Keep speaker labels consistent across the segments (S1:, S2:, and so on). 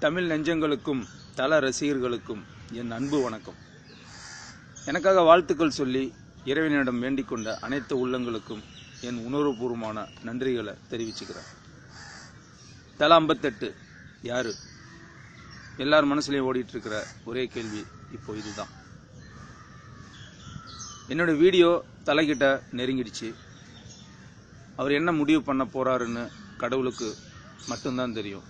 S1: தமிழ் நெஞ்சங்களுக்கும் தல ரசிகர்களுக்கும் என் அன்பு வணக்கம். எனக்காக வாழ்த்துக்கள் சொல்லி இறைவனிடம் வேண்டிக் கொண்ட அனைத்து உள்ளங்களுக்கும் என் உணர்வுபூர்வமான நன்றிகளை தெரிவிச்சுக்கிறேன். தல 58 யாரு? எல்லார் மனசுலையும் ஓடிட்டு இருக்கிற ஒரே கேள்வி இப்போ இதுதான். என்னோட வீடியோ தலைகிட்ட நெருங்கிடுச்சு. அவர் என்ன முடிவு பண்ண போறாருன்னு கடவுளுக்கு மட்டும்தான் தெரியும்.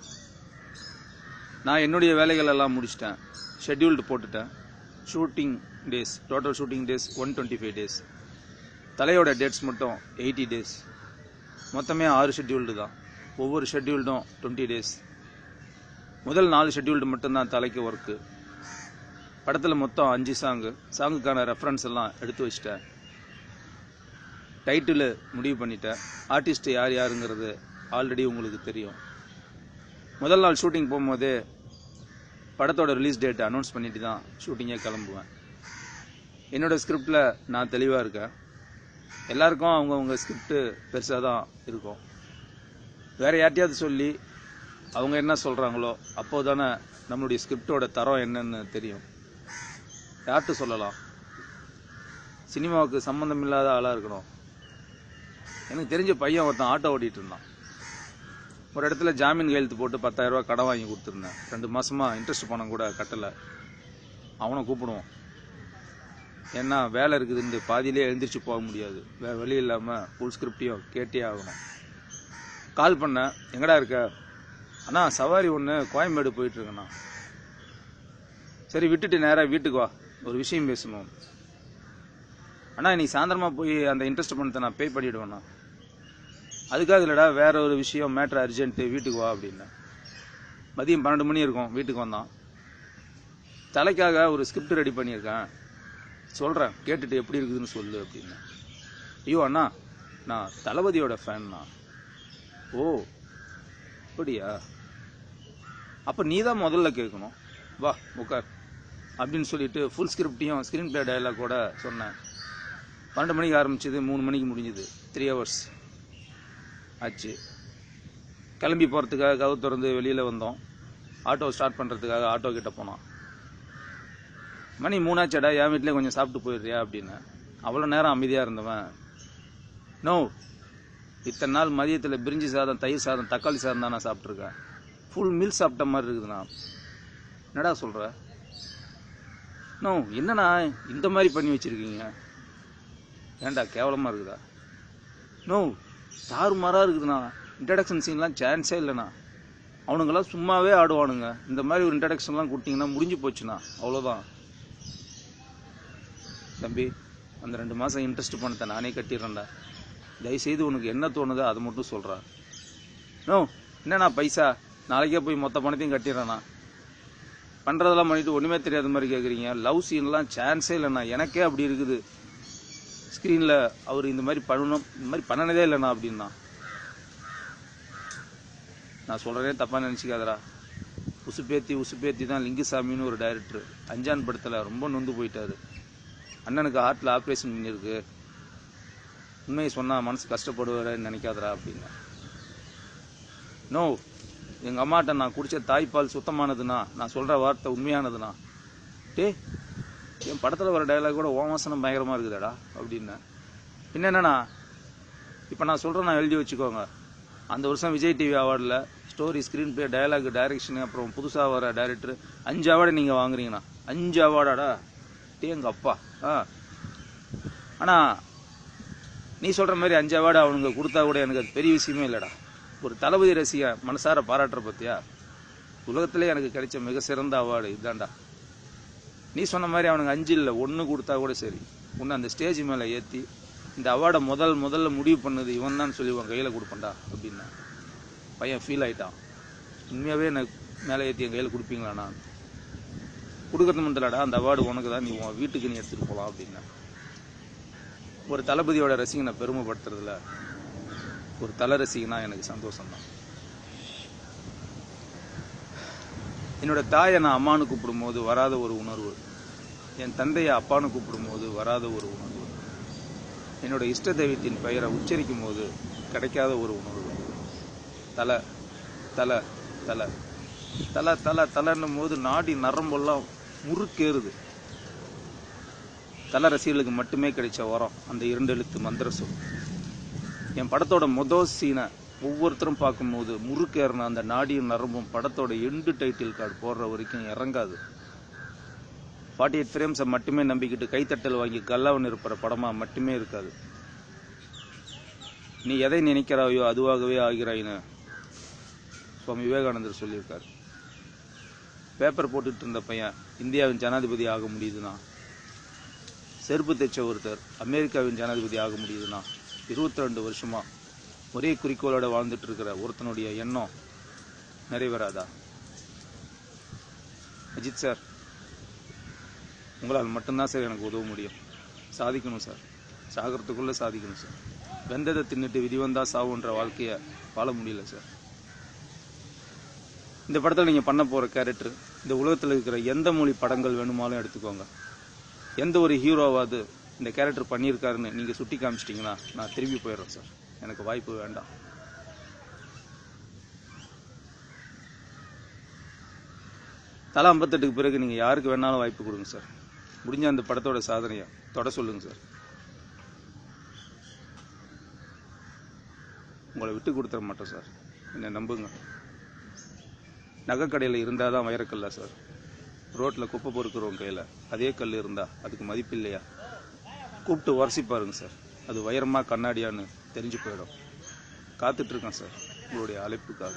S1: நான் என்னுடைய வேலைகள் எல்லாம் முடிச்சிட்டேன், ஷெட்யூல்டு போட்டுட்டேன். Shooting days, total shooting days 125 days, தலையோட டேட்ஸ் மட்டும் 80 டேஸ், மொத்தமே 6 ஷெட்யூல்டு தான். ஒவ்வொரு ஷெட்யூல்டும் 20 டேஸ். முதல் 4 ஷெட்யூல்டு மட்டும்தான் தலைக்கு ஒர்க்கு. படத்தில் மொத்தம் 5 சாங்குக்கான ரெஃபரன்ஸ் எல்லாம் எடுத்து வச்சிட்டேன். டைட்டில் முடிவு பண்ணிட்டேன். ஆர்டிஸ்ட் யார் யாருங்கிறது ஆல்ரெடி உங்களுக்கு தெரியும். முதல் நாள் ஷூட்டிங் போகும்போதே படத்தோட ரிலீஸ் டேட் அனௌன்ஸ் பண்ணிட்டு தான் ஷூட்டிங்கே கிளம்புவேன். என்னோடய ஸ்கிரிப்டில் நான் தெளிவாக இருக்கேன். எல்லாருக்கும் அவங்கவுங்க ஸ்கிரிப்டு பெருசாக தான் இருக்கும். வேறு யார்ட்டையாவது சொல்லி அவங்க என்ன சொல்கிறாங்களோ அப்போது தானே நம்மளுடைய ஸ்கிரிப்டோட தரம் என்னன்னு தெரியும். யார்கிட்ட சொல்லலாம்? சினிமாவுக்கு சம்மந்தம் இல்லாத ஆளாக இருக்கணும். எனக்கு தெரிஞ்ச பையன் ஒருத்தன் ஆட்டோ ஓட்டிகிட்டு இருந்தான். ஒரு இடத்துல ஜாமீன் கையெழுத்து போட்டு 10,000 ரூபா கடன் வாங்கி கொடுத்துருந்தேன். 2 மாசமாக இன்ட்ரெஸ்ட் பணம் கூட கட்டலை. அவனை கூப்பிடுவோம். ஏன்னா வேலை இருக்குதுன்னு பாதியிலே எழுந்திரிச்சு போக முடியாது. வேறு வழி இல்லாமல் ஃபுல் ஸ்கிரிப்டையும் கேட்டே ஆகணும். கால் பண்ணேன், எங்கடா இருக்க? அண்ணா சவாரி ஒன்று கோயம்பேடு போயிட்டுருக்கண்ணா. சரி விட்டுட்டு நேராக வீட்டுக்கு வா, ஒரு விஷயம் பேசணும். அண்ணா இன்னைக்கு சாயந்தரமாக போய் அந்த இன்ட்ரெஸ்ட் பணத்தை நான் பே பண்ணிவிடுவேண்ணா. அதுக்காக இல்லைடா, வேற ஒரு விஷயம், மேட்ரு அர்ஜென்ட்டு, வீட்டுக்கு வா அப்படின்னா. மதியம் 12 மணி இருக்கும், வீட்டுக்கு வந்தான். தலைக்காக ஒரு ஸ்கிரிப்ட் ரெடி பண்ணியிருக்கேன், சொல்கிறேன் கேட்டுட்டு எப்படி இருக்குதுன்னு சொல்லு அப்படின்னு. ஐயோ அண்ணா, நான் தளபதியோட ஃபேன்னா. ஓ அப்படியா? அப்போ நீ தான் முதல்ல கேட்கணும், வா உட்கார் அப்படின்னு சொல்லிட்டு ஃபுல் ஸ்கிரிப்டையும் ஸ்க்ரீன் பிளே டயலாக் கூட சொன்னேன். 12 மணிக்கு ஆரம்பிச்சது, 3 மணிக்கு முடிஞ்சுது. 3 ஹவர்ஸ் ஆச்சு. கிளம்பி போகிறதுக்காக கதவு திறந்து வெளியில் வந்தோம். ஆட்டோ ஸ்டார்ட் பண்ணுறதுக்காக ஆட்டோ கிட்ட போனோம். மணி 3 ஆச்சாடா, என் வீட்டிலே கொஞ்சம் சாப்பிட்டு போயிடுறியா அப்படின்னு. அவ்வளோ நேரம் அமைதியாக இருந்தவன், நோ, இத்தனை நாள் மதியத்தில் பிரிஞ்சி சாதம், தயிர் சாதம், தக்காளி சாதம் தான் நான் சாப்பிட்ருக்கேன். ஃபுல் மீல் சாப்பிட்ட மாதிரி இருக்குதுண்ணா. என்னடா சொல்கிற? நோ, என்னண்ணா இந்த மாதிரி பண்ணி வச்சுருக்கீங்க? ஏன்டா கேவலமாக இருக்குதா? நோ, தாறுமாறாக இருக்குதுண்ணா. இன்ட்ரடக்ஷன் சீன்லாம் சான்ஸே இல்லைண்ணா. அவனுங்கெல்லாம் சும்மாவே ஆடுவானுங்க. இந்த மாதிரி ஒரு இன்ட்ரடக்ஷன்லாம் கொடுத்தீங்கன்னா முடிஞ்சு போச்சுண்ணா, அவ்வளோதான். தம்பி, அந்த 2 மாதம் இன்ட்ரெஸ்ட் பணத்தை நானே கட்டிடுறேன்டா. தயவுசெய்து உனக்கு என்ன தோணுதோ அதை மட்டும் சொல்கிறா. நோ, என்னண்ணா பைசா, நாளைக்கே போய் மொத்த பணத்தையும் கட்டிடுறேண்ணா. பண்ணுறதெல்லாம் பண்ணிவிட்டு ஒன்றுமே தெரியாத மாதிரி கேட்குறீங்க. லவ் சீன்லாம் சான்ஸே இல்லைண்ணா. எனக்கே அப்படி இருக்குது. ஸ்க்ரீனில் அவர் இந்த மாதிரி பண்ணணும், இந்த மாதிரி பண்ணினதே இல்லைண்ணா அப்படின்னா. நான் சொல்கிறதே தப்பாக நினச்சிக்காதரா. உசுப்பேத்தி தான் லிங்குசாமின்னு ஒரு டைரக்டர் அஞ்சான் படத்தில் ரொம்ப நொந்து போயிட்டார். அண்ணனுக்கு ஹார்ட்டில் ஆப்ரேஷன் பண்ணியிருக்கு. உண்மையை சொன்னால் மனசு கஷ்டப்படுவாருன்னு நினைக்காதரா அப்படின்னா. நோ, எங்கள் அம்மாட்ட நான் குடித்த தாய்ப்பால் சுத்தமானதுண்ணா. நான் சொல்கிற வார்த்தை உண்மையானதுண்ணா. டே, என் படத்தில் வர டைலாக் கூட ஓமசனம் பயங்கரமாக இருக்குதாடா அப்படின்னா. என்னென்னா, இப்போ நான் சொல்கிறேன், நான் எழுதி வச்சுக்கோங்க. அந்த வருஷம் விஜய் டிவி அவார்டில் story, screenplay, dialogue, direction, அப்புறம் புதுசாக வர டைரக்டர் 5 அவார்டு நீங்கள் வாங்குறீங்கண்ணா. 5 அவார்டாடா? டே எங்கள் அப்பா. ஆனால் நீ சொல்கிற மாதிரி 5 அவார்டு அவனுங்க கொடுத்தா கூட எனக்கு அது பெரிய விஷயமே இல்லைடா. ஒரு தளபதி ரசிகன் மனசார பாராட்டுற பற்றியா, உலகத்திலே எனக்கு கிடைச்ச மிக சிறந்த அவார்டு இதுதான்டா. நீ சொன்ன மாதிரி அவனுக்கு 5 இல்லை, 1 கொடுத்தா கூட சரி, உன்னை அந்த ஸ்டேஜ் மேலே ஏற்றி இந்த அவார்டை முதல்ல முடிவு பண்ணது இவன் தான் சொல்லி உன் கையில் கொடுப்பேன்டா அப்படின்னா. பையன் ஃபீல் ஆகிட்டான். உண்மையாகவே எனக்கு மேலே ஏற்றி என் கையில் கொடுப்பீங்களாண்ணா? கொடுக்கறது மட்டும்லடா, அந்த அவார்டு உனக்கு தான், நீ உன் வீட்டுக்கு நீ எடுத்துகிட்டு போகலாம் அப்படின்னா. ஒரு தளபதியோட ரசிகனை பெருமைப்படுத்துறதுல ஒரு தல ரசிகனா எனக்கு சந்தோஷம்தான். என்னோட தாயை நான் அம்மானு கூப்பிடும்போது வராத ஒரு உணர்வு, என் தந்தையை அப்பான்னு கூப்பிடும்போது வராத ஒரு உணர்வு, என்னோட இஷ்ட தெய்வத்தின் பெயரை உச்சரிக்கும் போது கிடைக்காத ஒரு உணர்வு. தல தல தல தலைன்னும் போது நாடி நரம்பெல்லாம் முறுக்கேறுது. தலை ரசிகர்களுக்கு மட்டுமே கிடைச்ச வரம் அந்த 2 எழுத்து மந்திர சொல். என் படத்தோட முதல் சீனை ஒவ்வொருத்தரும் பார்க்கும்போது முறுக்கேறின அந்த நாடியும் நரம்பும் படத்தோட எண்டு டைட்டில் கார்டு போடுற வரைக்கும் இறங்காது. 48 ஃப்ரேம்ஸை மட்டுமே நம்பிக்கிட்டு கைத்தட்டல் வாங்கி கல்லாவன் இருப்பற படமா மட்டுமே இருக்காது. நீ எதை நினைக்கிறாயோ அதுவாகவே ஆகிறாயின்னு சுவாமி விவேகானந்தர் சொல்லியிருக்காரு. பேப்பர் போட்டுட்டு இருந்த பையன் இந்தியாவின் ஜனாதிபதி ஆக முடியுதுன்னா, செருப்பு தைச்ச ஒருத்தர் அமெரிக்காவின் ஜனாதிபதி ஆக முடியுதுன்னா, 22 வருஷமா ஒரே குறிக்கோளோட வாழ்ந்துட்டு இருக்கிற ஒருத்தனுடைய எண்ணம் நிறைவேறாதா? அஜித் சார், உங்களால் மட்டும்தான் சார் எனக்கு உதவ முடியும். சாதிக்கணும் சார், சாகிறதுக்குள்ள சாதிக்கணும் சார். வெந்ததை தின்னுட்டு விதி வந்தா சாவுன்ற வாழ்க்கைய வாழ முடியல சார். இந்த படத்தில் நீங்கள் பண்ண போகிற கேரக்டர் இந்த உலகத்தில் இருக்கிற எந்த மொழி படங்கள் வேணுமாலும் எடுத்துக்கோங்க. எந்த ஒரு ஹீரோவாவது இந்த கேரக்டர் பண்ணியிருக்காருன்னு நீங்கள் சுட்டி காமிச்சிட்டிங்கன்னா நான் திரும்பி போயிடுறேன் சார். எனக்கு வாய்ப்பு வேண்டாம். தலா 58க்கு பிறகு நீங்கள் யாருக்கு வேணாலும் வாய்ப்பு கொடுங்க சார். முடிஞ்ச அந்த படத்தோட சாதனையை தொட சொல்லுங்க சார். உங்களை விட்டு கொடுத்துட மாட்டோம் சார், என்னை நம்புங்க. நகைக்கடையில் இருந்தால் தான் வைரக்கல்லா சார்? ரோட்டில் குப்பை பொறுக்கிறவங்க கையில் அதே கல் இருந்தால் அதுக்கு மதிப்பு இல்லையா? கூப்பிட்டு உரசி பாருங்க சார், அது வைரமா கண்ணாடியான்னு தெரிஞ்சு போயிடும். காத்துட்ருக்கேன் சார் உங்களுடைய அழைப்புக்காக.